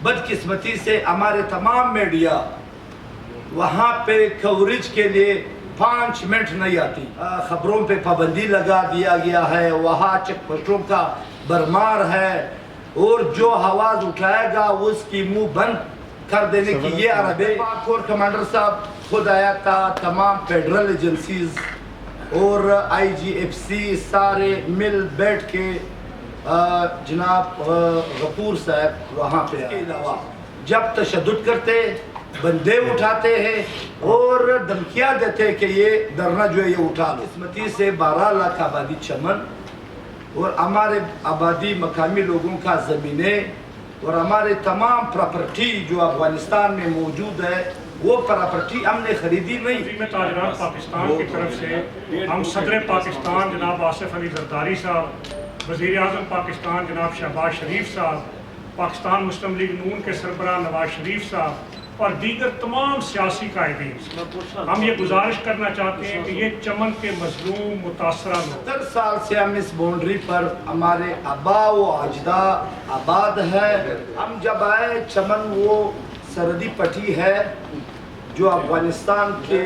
بدقسمتی سے ہمارے تمام میڈیا وہاں پہ کوریج کے لیے 5 منٹ نہیں آتی. خبروں پہ پابندی لگا دیا گیا ہے، وہاں چیک پوسٹوں کا برمار ہے، اور جو آواز اٹھائے گا اس کی منہ بند کر دینے کی یہ عرب ہے. کور کمانڈر صاحب خود آیا تھا، تمام فیڈرل ایجنسیز اور IGFC سارے مل بیٹھ کے جناب غفور صاحب وہاں پہ. اس کے علاوہ جب تشدد کرتے، بندے اٹھاتے ہیں اور دھمکیاں دیتے کہ یہ دھرنا جو ہے یہ اٹھا لو. قسمتی سے 12 لاکھ آبادی چمن اور ہمارے آبادی مقامی لوگوں کا زمینیں اور ہمارے تمام پراپرٹی جو افغانستان میں موجود ہے وہ پراپرٹی ہم نے خریدی نہیں. عظیم تاجران پاکستان کی طرف سے ہم صدر پاکستان جناب آصف علی زرداری صاحب، وزیر اعظم پاکستان جناب شہباز شریف صاحب، پاکستان مسلم لیگ نون کے سربراہ نواز شریف صاحب اور دیگر تمام سیاسی قائدین سے ہم یہ گزارش کرنا چاہتے ہیں کہ یہ چمن کے مظلوم متاثرہ لوگ 70 سال سے ہم اس باؤنڈری پر ہمارے آبا و اجداد آباد ہے. ہم جب آئے چمن وہ سرحدی پٹی ہے جو افغانستان کے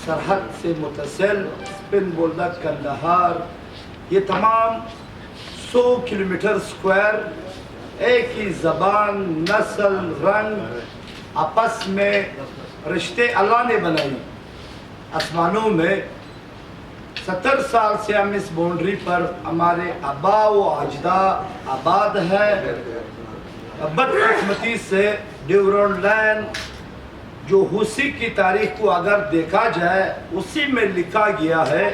سرحد سے متصل، سپن بولدہ کندہار، یہ تمام 100 کلومیٹر سکوائر ایک ہی زبان، نسل، رنگ، آپس میں رشتے اللہ نے بنائی آسمانوں میں. 70 سال سے ہم اس باؤنڈری پر ہمارے آبا و اجداد آباد ہے. بدقسمتی سے ڈیورنڈ لائن جو حوثی کی تاریخ کو اگر دیکھا جائے اسی میں لکھا گیا ہے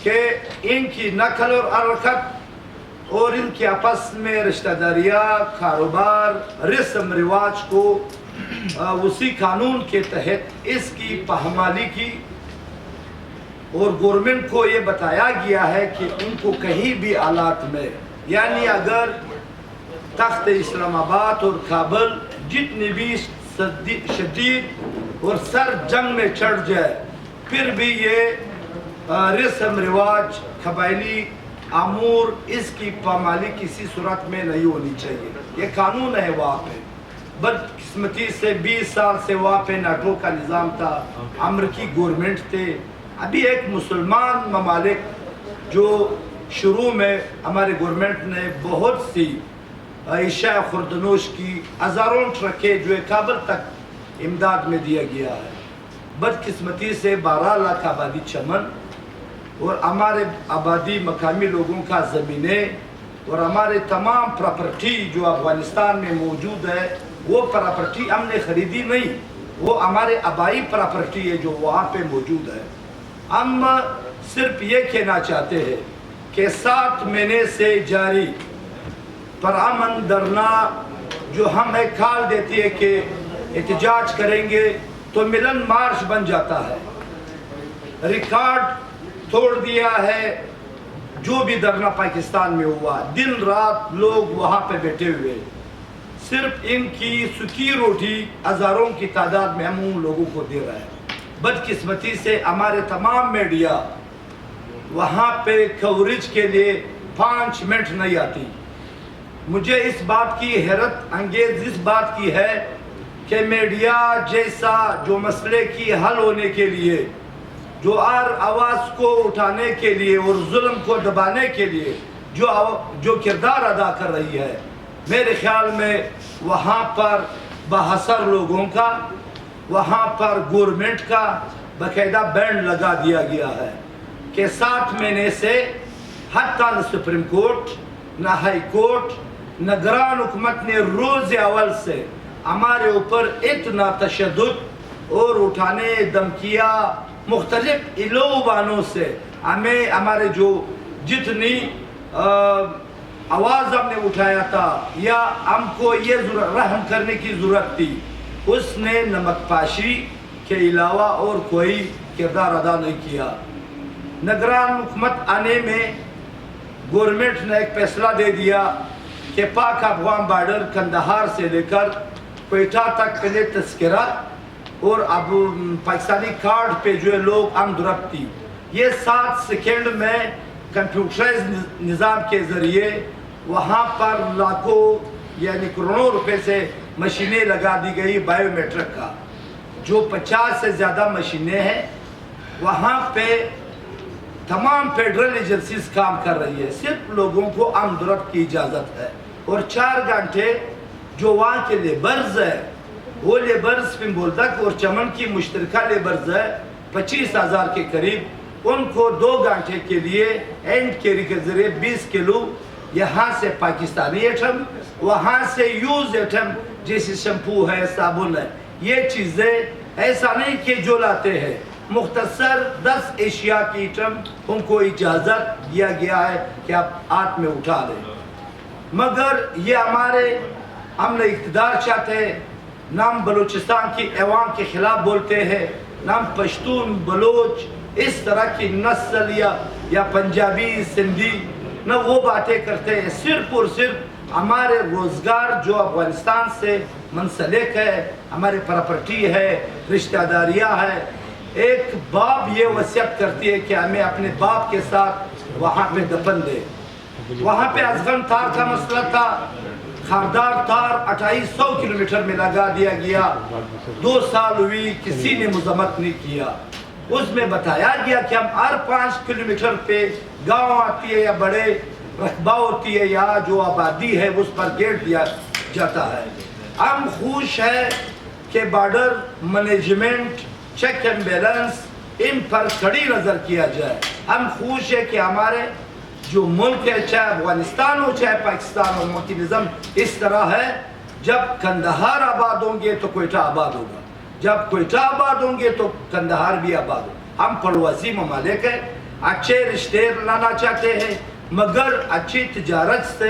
کہ ان کی نقل اور حرکت اور ان کی آپس میں رشتہ داریاں، کاروبار، رسم رواج کو اسی قانون کے تحت اس کی پامالی کی، اور گورنمنٹ کو یہ بتایا گیا ہے کہ ان کو کہیں بھی حالات میں، یعنی اگر تخت اسلام آباد اور کابل جتنی بھی شدید اور سر جنگ میں چڑھ جائے پھر بھی یہ رسم رواج، قبائلی امور، اس کی پامالی کسی صورت میں نہیں ہونی چاہیے. یہ قانون ہے وہاں پہ. بدقسمتی سے 20 سال سے وہاں پہ نیٹو کا نظام تھا، امریکی گورنمنٹ تھے. ابھی ایک مسلمان ممالک جو شروع میں ہمارے گورنمنٹ نے بہت سی اشیاء خوردنوش کی، ہزاروں ٹرکیں جو کابل تک امداد میں دیا گیا ہے. بدقسمتی سے 12 لاکھ آبادی چمن اور ہمارے آبادی مقامی لوگوں کا زمینیں اور ہمارے تمام پراپرٹی جو افغانستان میں موجود ہے وہ پراپرٹی ہم نے خریدی نہیں، وہ ہمارے آبائی پراپرٹی ہے جو وہاں پہ موجود ہے. ہم صرف یہ کہنا چاہتے ہیں کہ 7 مہینے سے جاری پرامن دھرنا جو ہم ایک کال دیتی ہے کہ احتجاج کریں گے تو ملن مارچ بن جاتا ہے. ریکارڈ توڑ دیا ہے جو بھی دھرنا پاکستان میں ہوا، دن رات لوگ وہاں پہ بیٹھے ہوئے، صرف ان کی سکی روٹی ہزاروں کی تعداد میں ہم ان لوگوں کو دے رہے ہیں. بدقسمتی سے ہمارے تمام میڈیا وہاں پہ کوریج کے لیے 5 منٹ نہیں آتی. مجھے اس بات کی حیرت انگیز اس بات کی ہے کہ میڈیا جیسا جو مسئلے کی حل ہونے کے لیے، جو ہر آواز کو اٹھانے کے لیے اور ظلم کو دبانے کے لیے جو کردار ادا کر رہی ہے، میرے خیال میں وہاں پر بااثر لوگوں کا، وہاں پر گورنمنٹ کا باقاعدہ بینڈ لگا دیا گیا ہے کہ 7 مہینے سے حتیٰ نہ سپریم کورٹ، نہ ہائی کورٹ، نہ گران حکومت نے روز اول سے ہمارے اوپر اتنا تشدد اور اٹھانے دھمکیاں مختلف الوبانوں سے ہمیں، ہمارے جو جتنی آواز ہم نے اٹھایا تھا یا ہم کو یہ رحم کرنے کی ضرورت تھی، اس نے نمک پاشی کے علاوہ اور کوئی کردار ادا نہیں کیا. نگران حکومت آنے میں گورنمنٹ نے ایک فیصلہ دے دیا کہ پاک افغان بارڈر کندہار سے لے کر کوئٹہ تک پہلے تذکرہ اور اب پاکستانی کارڈ پہ جو ہے لوگ آمد و رفت، یہ 7 سیکنڈ میں کمپیوٹرائز نظام کے ذریعے وہاں پر لاکھوں यानी करोड़ों रुपए से मशीनें लगा दी गई बायोमेट्रिक का। जो 50 से ज़्यादा मशीनें हैं वहाँ पे तमाम फेडरल एजेंसीज काम कर रही है, सिर्फ लोगों को आमदरफ्त की इजाज़त है। और 4 घंटे जो वहाँ के लेबर्स है, वो लेबर्स पिंबोलतक और चमन की मुश्तरका लेबर्स है 25,000 के करीब, उनको 2 घंटे के लिए एंड कैरी के जरिए 20 किलो यहाँ से पाकिस्तानी एटम, वहाँ से यूज एटम जैसे शैम्पू है, साबुन है, ये चीज़ें ऐसा नहीं कि जो लाते हैं, मुख्तसर 10 एशिया की एटम उनको इजाज़त दिया गया है कि आप हाथ में उठा लें। मगर ये हमारे हमने इक़्तिदार चाहते हैं, नाम बलूचिस्तान की अवाम के खिलाफ बोलते हैं, नाम पश्तून बलोच इस तरह की नस्ल या पंजाबी सिंधी न वो बातें करते हैं। सिर्फ और सिर्फ हमारे रोज़गार जो अफगानिस्तान से मुंसलिक है, हमारे प्रॉपर्टी है, रिश्तेदारियाँ है। एक बाप ये वसीयत करती है कि हमें अपने बाप के साथ वहाँ पे दफन दे। वहाँ पे अज़गन तार का मसला था, खारदार तार 2800 किलोमीटर में लगा दिया गया, 2 साल हुई, किसी ने मजम्मत नहीं किया। उसमें बताया गया कि हम हर 5 किलोमीटर पे गांव आती है या बड़े रकबा होती है या जो आबादी है उस पर गेट दिया जाता है। हम खुश है कि border management, check and balance इन पर कड़ी नज़र किया जाए। हम खुश है कि हमारे जो मुल्क है, चाहे अफगानिस्तान हो चाहे पाकिस्तान हो, मुल्की निज़ाम इस तरह है, जब कंदहार आबाद होंगे तो कोयटा आबाद होगा, जब कोयटा आबाद होंगे तो कंदहार भी आबाद होगा। हम पड़ोसी ममालिक हैं, अच्छे रिश्ते लाना चाहते हैं, मगर अच्छी तिजारत से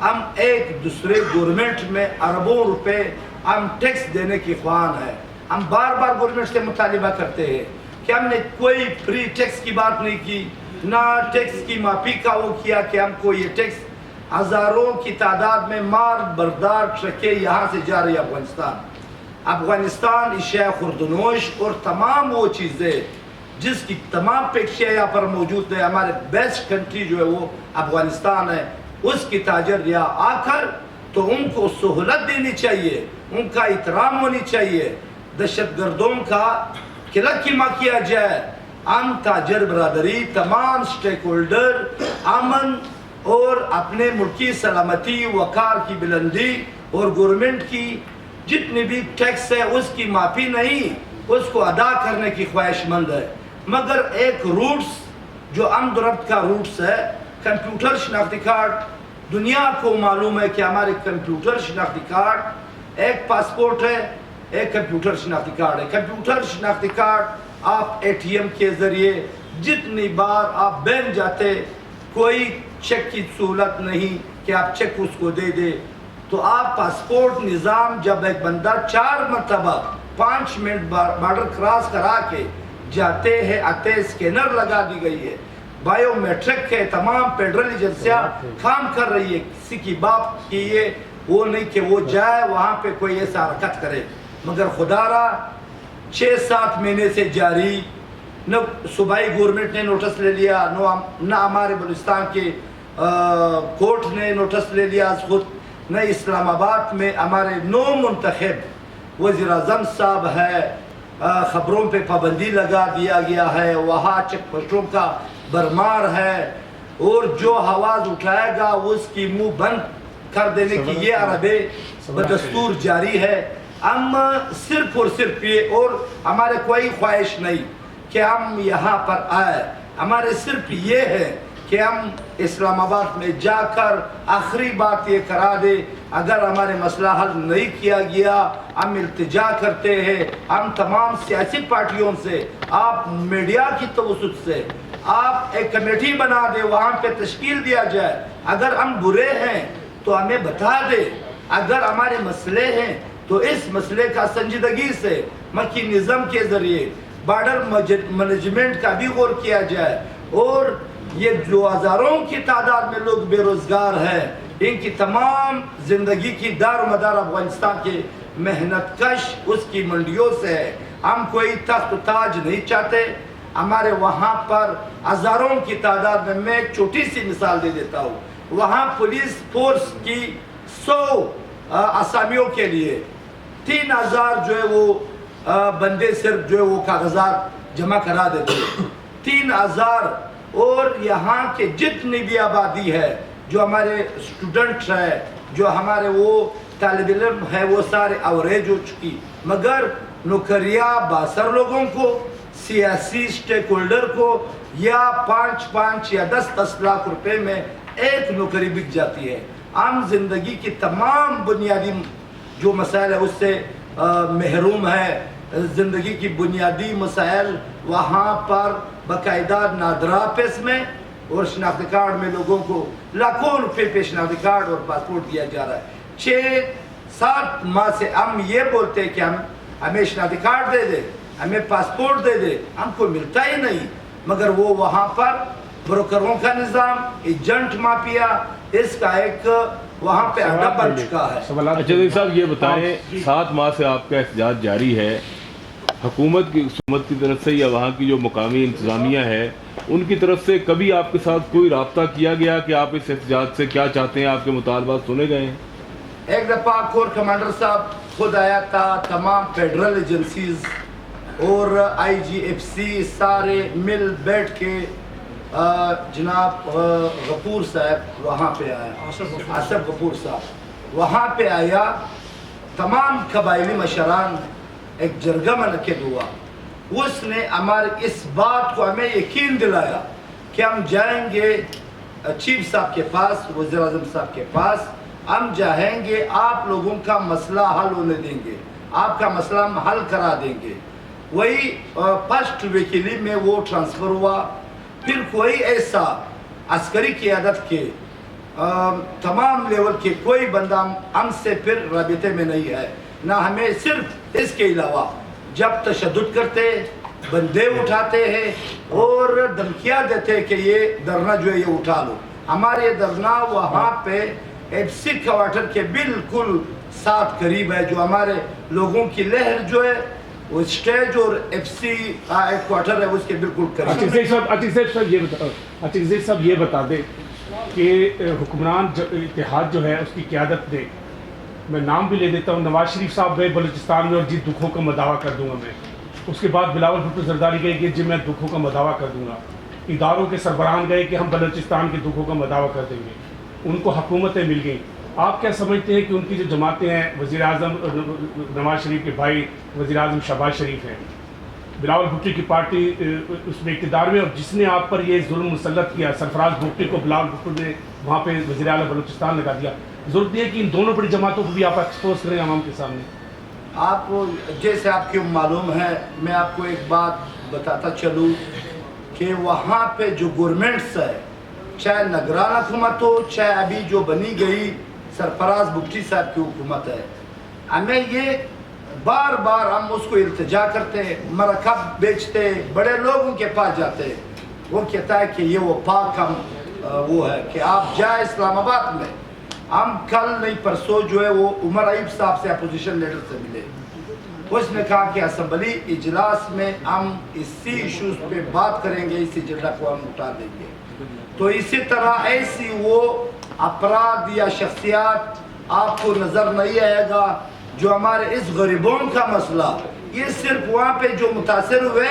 हम एक दूसरे गवर्नमेंट में अरबों रुपए हम टैक्स देने की ख्वाहान है। हम बार बार गवर्नमेंट से मुतालिबा करते हैं कि हमने कोई फ्री टैक्स की बात नहीं की, ना टैक्स की माफी का वो किया कि हमको ये टैक्स हज़ारों की तादाद में मार बरदार ट्रकें यहाँ से जा रही है अफगानिस्तान एशिया खुर्दनोश और तमाम वो चीज़ें जिसकी तमाम पेशियाँ यहाँ पर मौजूद है। हमारे बेस्ट कंट्री जो है वो अफगानिस्तान है, उसकी ताजर यहाँ आकर तो उनको सहूलत देनी चाहिए, उनका एहतराम होनी चाहिए, दहशतगर्दों का किला कीमा किया जाए। हम ताजर बरादरी, तमाम स्टेक होल्डर अमन और अपने मुल्क की सलामती, वकार की बुलंदी और गवर्नमेंट की जितनी भी टैक्स है उसकी माफ़ी नहीं, उसको अदा करने की ख्वाहिशमंद है। मगर एक रूट्स जो अमदरफ्त का रूट्स है, कंप्यूटर शनाख्ती कार्ड, दुनिया को मालूम है कि हमारे कंप्यूटर शनाख्ती कार्ड एक पासपोर्ट है, एक कंप्यूटर शनाख्ती कार्ड है। कंप्यूटर शनाख्ती कार्ड आप ATM के ज़रिए जितनी बार आप बैंक जाते, कोई चेक की सहूलत नहीं कि आप चेक उसको दे दे। तो आप पासपोर्ट निज़ाम जब एक बंदा 4 मरतबा 5 मिनट बॉर्डर क्रॉस करा के जाते हैं, आते स्कैनर लगा दी गई है, बायोमेट्रिक के तमाम फेडरल एजेंसियाँ काम कर रही है। किसी की बाप की ये वो नहीं कि वो जाए वहाँ पे कोई ऐसा हरकत करे, मगर खुदारा 6-7 महीने से जारी, न सूबाई गवर्नमेंट ने नोटिस ले लिया, न हमारे बलूचिस्तान के कोर्ट ने नोटिस ले लिया खुद, न इस्लामाबाद में हमारे नो मुंतखब वज़ीर आज़म साहब है, ख़बरों पे पाबंदी लगा दिया गया है, वहाँ चेक पोस्टों का बरमार है और जो आवाज़ उठाएगा उसकी मुंह बंद कर देने की ये अरबे बदस्तूर जारी है। हम सिर्फ और सिर्फ ये, और हमारे कोई ख्वाहिश नहीं कि हम यहाँ पर आए, हमारे सिर्फ ये है कि हम इस्लामाबाद में जाकर आखिरी बात ये करा दे, अगर हमारे मसला हल नहीं किया गया हम इल्तिजा करते हैं, हम तमाम सियासी पार्टियों से, आप मीडिया की तवज्जुह से आप एक कमेटी बना दे, वहाँ पे तश्कील दिया जाए। अगर हम बुरे हैं तो हमें बता दे, अगर हमारे मसले हैं तो इस मसले का संजीदगी से मक्की निज़ाम के ज़रिए बॉर्डर मैनेजमेंट का भी गौर किया जाए। और ये जो हज़ारों की तादाद में लोग बेरोज़गार हैं, इनकी तमाम ज़िंदगी की दार मदार अफगानिस्तान के मेहनत कश उसकी मंडियों से है। हम कोई तख्त ताज नहीं चाहते, हमारे वहाँ पर हज़ारों की तादाद में, मैं एक छोटी सी मिसाल दे देता हूँ, वहाँ पुलिस फोर्स की 100 आसामियों के लिए 3000 जो है वो बंदे सिर्फ जो है वो कागजात जमा करा देते 3000 और यहाँ के जितनी भी आबादी है जो हमारे स्टूडेंट है जो हमारे वो तालिब इल्म है वो सारे अवरेज हो चुकी मगर नौकरियाँ बासर लोगों को सियासी स्टेक होल्डर को या 5 या 10 लाख रुपए में एक नौकरी बिक जाती है आम जिंदगी की तमाम बुनियादी जो मसाइल है उससे महरूम है ज़िंदगी की बुनियादी मसाइल वहाँ पर बाकायदा नादरा पेश में और शनाख्ती कार्ड में लोगों को लाखों रुपए पे शनाख्ती कार्ड और पासपोर्ट दिया जा रहा है 6-7 माह से हम ये बोलते हैं कि हमें शनाख्ती कार्ड दे दे हमें पासपोर्ट दे दे हमको मिलता ही नहीं मगर वो वहाँ पर ब्रोकरों का निज़ाम एजेंट माफिया इसका एक वहाँ पे अड्डा बन चुका है। अच्छा साहब ये बताएं 7 माह से आपका एहतजाज जारी है हुकूमत की तरफ से या वहाँ की जो मुकामी इंतज़ामिया है उनकी तरफ से कभी आपके साथ कोई राब्ता किया गया कि आप इस एहतजाज से क्या चाहते हैं आपके मुतालबात सुने गए हैं? एक दफ़ा कोर कमांडर साहब खुद आया था तमाम फेडरल एजेंसीज और IGFC सारे मिल बैठ के जनाब गफूर साहब वहाँ पे आया आसफ गफूर साहब वहाँ पे आया तमाम कबायली मशरान एक जरगा मनक़िद हुआ उसने हमारे इस बात को हमें यकीन दिलाया कि हम जाएंगे चीफ साहब के पास वज़ीर आज़म साहब के पास हम जाएंगे आप लोगों का मसला हल होने देंगे आपका मसला हम हल करा देंगे वही फर्स्ट वकीली में वो ट्रांसफ़र हुआ फिर कोई ऐसा अस्करी क़ियादत के तमाम लेवल के कोई बंदा हमसे फिर राबिते में नहीं है ना हमें सिर्फ इसके अलावा जब तशद्दुद करते बंदे उठाते हैं और धमकियाँ देते कि ये धरना जो है ये उठा लो हमारे धरना वहाँ पे FC क्वार्टर के बिल्कुल साथ करीब है जो हमारे लोगों की लहर जो है वो स्टेज और FC क्वार्टर है उसके बिल्कुल करीब। अतिक साहब ये बता दें कि हुक्मरान इत्तेहाद जो है उसकी क़यादत ने मैं नाम भी ले देता हूँ नवाज शरीफ साहब गए बलूचिस्तान में और जिन दुखों का मदावा कर दूंगा मैं उसके बाद बिलावल भुट्टो जरदारी गए कि जिन मैं दुखों का मदावा कर दूंगा इदारों के सरबराहान गए कि हम बलूचिस्तान के दुखों का मदावा कर देंगे उनको हुकूमतें मिल गई आप क्या समझते हैं कि उनकी जो जमातें हैं वज़ीर आज़म नवाज शरीफ के भाई वज़ीर आज़म शहबाज शरीफ हैं बिलावल भुट्टो की पार्टी उसमें इक़्तिदार में और जिसने आप पर ये जुल्म मुसल्लत किया सरफराज भुट्टो को बिलावल भुट्टो ने वहाँ पे वज़ीर आला बलूचिस्तान लगा दिया ज़रूरत है कि इन दोनों बड़ी जमातों को भी आप एक्सपोज करें आवाम के सामने। आपको जैसे आपको मालूम है मैं आपको एक बात बताता चलूँ कि वहाँ पे जो गवर्नमेंट्स है चाहे निगरान हुकूमत हो चाहे अभी जो बनी गई सरफराज भुट्टो साहब की हुकूमत है हमें ये बार बार हम उसको इल्तिजा करते हैं मरकब बेचते बड़े लोगों के पास जाते वो कहता है कि ये वो पाक हम वो है कि आप जाए इस्लामाबाद में हम कल नहीं परसों जो है वो उमर अयूब साहब से अपोजिशन लीडर से मिले उसने कहा कि असम्बली इजलास में हम इसी इशूज़ पे बात करेंगे इस एजेंडा को हम उठा देंगे तो इसी तरह ऐसी वो अपराध या शख्सियात आपको नज़र नहीं आएगा जो हमारे इस गरीबों का मसला ये सिर्फ वहाँ पे जो मुतासर हुए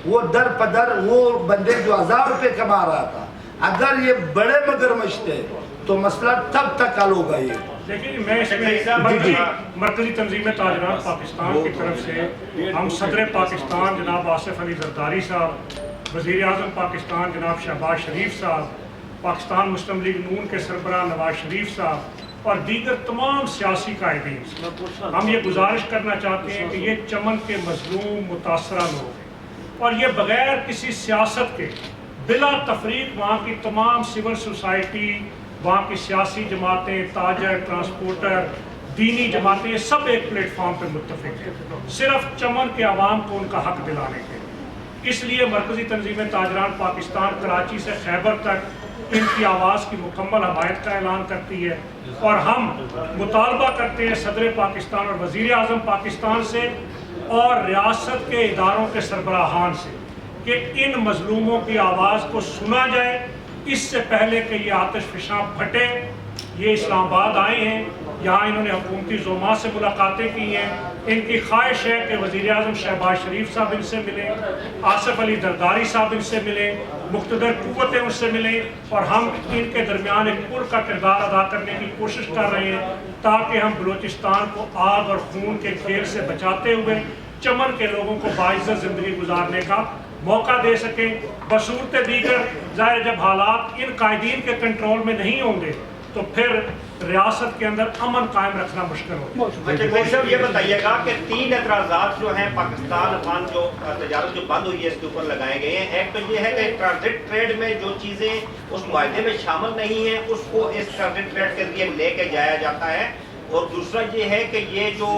वो दर पदर वो बंदे जो 1000 रुपये कमा रहा था अगर ये बड़े मगरमच्छ थे तो मसला तब तक हल होगा ये। लेकिन मैं मरकजी तंजीम ताजरान पाकिस्तान की तरफ से हम सदर पाकिस्तान जनाब आसिफ अली जरदारी साहब वज़ीर आज़म पाकिस्तान जनाब शहबाज शरीफ साहब पाकिस्तान मुस्लिम लीग नून के सरबराह नवाज शरीफ साहब और दीगर तमाम सियासी कायदीन हम ये गुजारिश करना चाहते हैं कि ये चमन के मजलूम मुतासरा लोग हैं और ये बग़ैर किसी सियासत के बिला तफरीक वहाँ की तमाम सिविल सोसाइटी वहाँ की सियासी जमातें ताजर ट्रांसपोर्टर दीनी जमातें ये सब एक प्लेटफॉर्म पर मुत्तफिक हैं सिर्फ चमन के आवाम को उनका हक दिलाने के इसलिए मरकज़ी तंजीम ताजरान पाकिस्तान कराची से खैबर तक इनकी आवाज़ की मुकम्मल हमायत का ऐलान करती है और हम मुतालबा करते हैं सदर पाकिस्तान और वज़ीर आज़म पाकिस्तान से और रियासत के इदारों के सरबराहान से कि इन मजलूमों की आवाज़ को सुना जाए इससे पहले कि ये आतिश फिशां फटे ये इस्लामाबाद आए हैं यहाँ इन्होंने हुकूमती ज़ुमा से मुलाकातें की हैं। इनकी ख्वाहिश है कि वज़ीर आज़म शहबाज शरीफ साहब इनसे मिलें, आसिफ अली जरदारी साहब इनसे मिलें, मुक़्तदर क़ुव्वतें उनसे मिलें और हम इनके दरमियान एक पुल का किरदार अदा करने की कोशिश कर रहे हैं ताकि हम बलूचिस्तान को आग और खून के खेल से बचाते हुए चमन के लोगों को बाइज़्ज़त ज़िंदगी गुजारने का मौका दे सकें। बसूरत दीगर ज़ाहिर जब हालात इन कायदीन के कंट्रोल में नहीं होंगे तो फिर रियासत के अंदर अमन कायम रखना मुश्किल होगा। अच्छा भाई साहब ये बताइएगा कि 3 एतराज़ात जो हैं पाकिस्तान अफगान जो तजारत जो बंद हुई है इसके ऊपर लगाए गए हैं। एक तो ये है कि ट्रांजिट ट्रेड में जो चीज़ें उस मुआहदे में शामिल नहीं हैं उसको इस ट्रांजिट ट्रेड के जरिए लेके जाया जाता है, और दूसरा ये है कि ये जो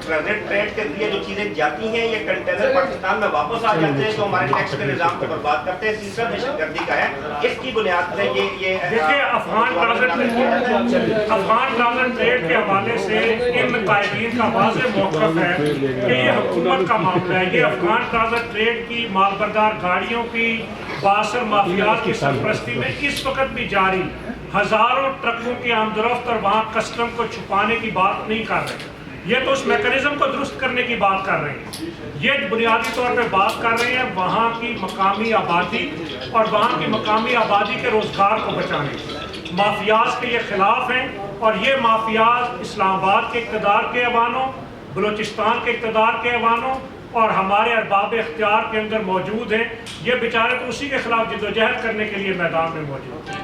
ट्रांजिट ट्रेड के जरिए जो चीज़ें जाती हैं ये कंटेनर पाकिस्तान में वापस आ जाते हैं जो हमारे टैक्स के निज़ाम को बर्बाद करते हैं। तीसरा दहशतगर्दी का है, इसकी बुनियाद पर ये देखिए अफगान ट्रांजिट ट्रेड के हवाले से इन कायदीन का वाज़ेह मौक़िफ़ है कि ये हुकूमत का मामला है। ये अफगान ट्रांजिट ट्रेड की मालबरदार गाड़ियों की बासर माफियात की सरपरस्ती में इस वक्त भी जारी हज़ारों ट्रकों की आमदरफ्त और वहाँ कस्टम को छुपाने की बात नहीं कर रहे, ये तो उस मैकेनिज्म को दुरुस्त करने की बात कर रहे हैं। ये बुनियादी तौर पे बात कर रहे हैं वहाँ की मकामी आबादी और वहाँ की मकामी आबादी के रोज़गार को बचाने की। माफियाज के ये खिलाफ हैं और ये माफियाज इस्लामाबाद के इक़्तिदार के ऐवानों, बलूचिस्तान के इक़्तिदार के ऐवानों और हमारे अरबाब इख्तियार के अंदर मौजूद हैं। ये बेचारे तो उसी के खिलाफ जद्दोजहद करने के लिए मैदान में मौजूद हैं।